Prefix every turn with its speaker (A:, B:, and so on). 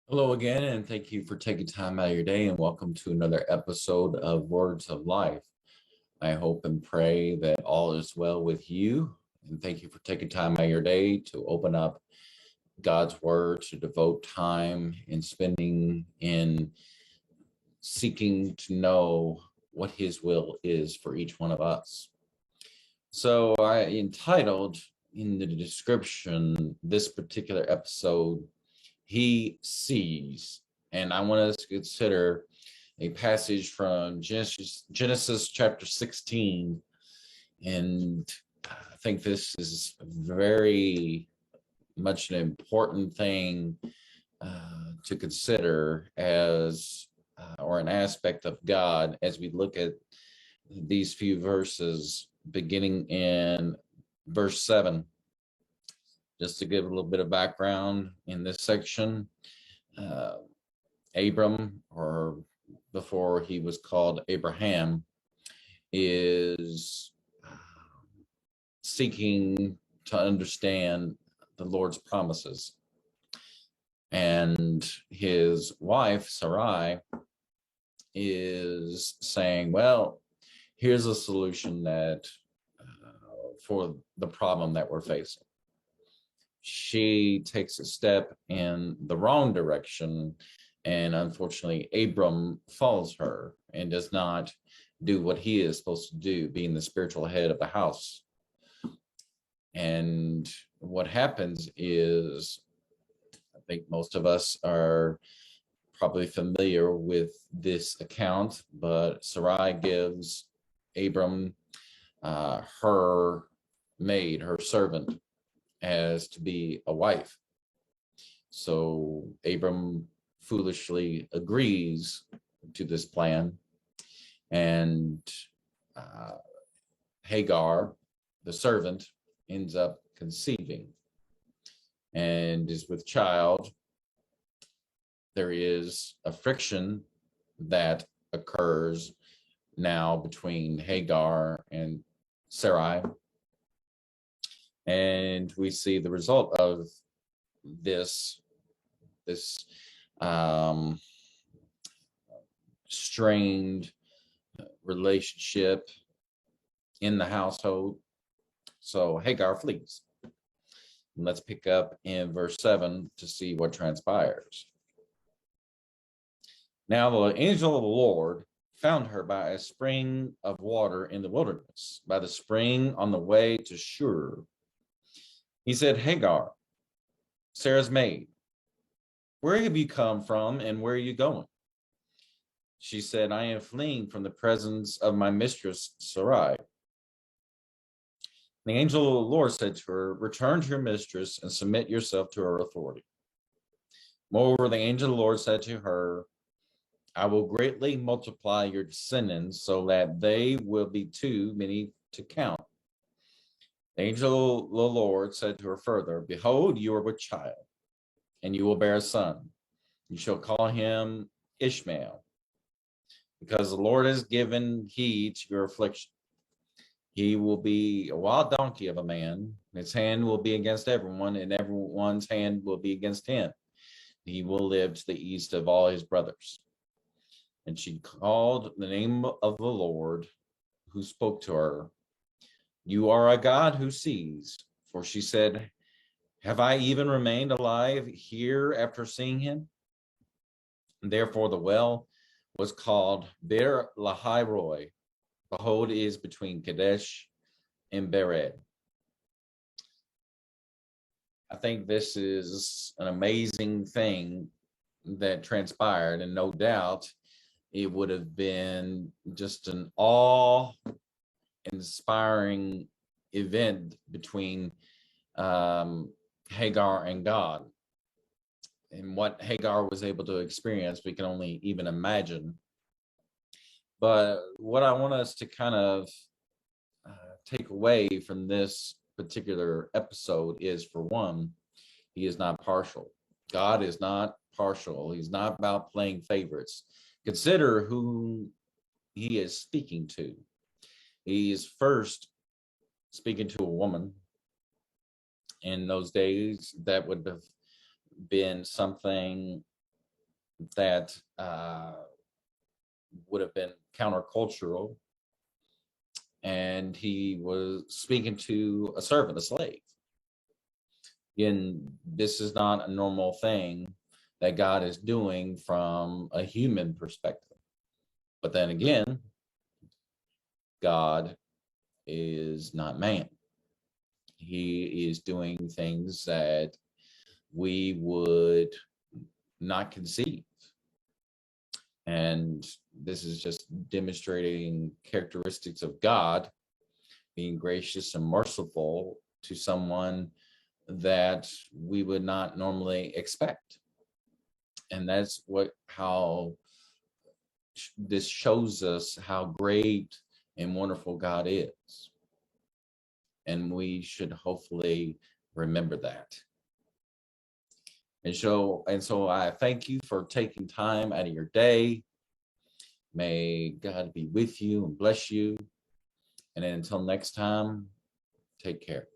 A: Hello again, and thank you for taking time out of your day, and welcome to another episode of Words of Life. I hope and pray that all is well with you, and thank you for taking time out of your day to open up God's Word, to devote time in spending in seeking to know what His will is for each one of us. So I entitled in the description this particular episode, He Sees. And I want us to consider a passage from Genesis chapter 16. And I think this is very much an important thing to consider as or an aspect of God as we look at these few verses beginning in verse 7. Just to give a little bit of background in this section, Abram, or before he was called Abraham, is seeking to understand the Lord's promises. And his wife, Sarai, is saying, well, here's a solution that for the problem that we're facing. She takes a step in the wrong direction, and unfortunately Abram follows her and does not do what he is supposed to do, being the spiritual head of the house. And what happens is, I think most of us are probably familiar with this account, but Sarai gives Abram her maid, her servant, as to be a wife. So Abram foolishly agrees to this plan, and Hagar, the servant, ends up conceiving and is with child. There is a friction that occurs now between Hagar and Sarai, and we see the result of this strained relationship in the household. So Hagar flees. And let's pick up in verse 7 to see what transpires. Now the angel of the Lord found her by a spring of water in the wilderness, by the spring on the way to Shur. He said, Hagar, Sarah's maid, where have you come from and where are you going? She said, I am fleeing from the presence of my mistress Sarai. The angel of the Lord said to her, return to your mistress and submit yourself to her authority. Moreover, the angel of the Lord said to her, I will greatly multiply your descendants so that they will be too many to count. The angel of the Lord said to her further, behold, you are with child, and you will bear a son. You shall call him Ishmael, because the Lord has given heed to your affliction. He will be a wild donkey of a man. His hand will be against everyone, and everyone's hand will be against him. He will live to the east of all his brothers. And she called the name of the Lord who spoke to her. You are a God who sees. For she said, have I even remained alive here after seeing him? And therefore the well was called Beer Lahai Roy. Behold, it is between Kadesh and Bered. I think this is an amazing thing that transpired, and no doubt it would have been just an awe-inspiring event between Hagar and God. And what Hagar was able to experience, we can only even imagine. But what I want us to kind of take away from this particular episode is, for one, he is not partial. God is not partial. He's not about playing favorites. Consider who he is speaking to. He is first speaking to a woman. In those days, that would have been something that would have been countercultural, and he was speaking to a servant, a slave. Again, this is not a normal thing that God is doing from a human perspective. But then again, God is not man. He is doing things that we would not conceive. And this is just demonstrating characteristics of God being gracious and merciful to someone that we would not normally expect. And that's how this shows us how great and wonderful God is. And we should hopefully remember that. And so I thank you for taking time out of your day. May God be with you and bless you. And until next time, take care.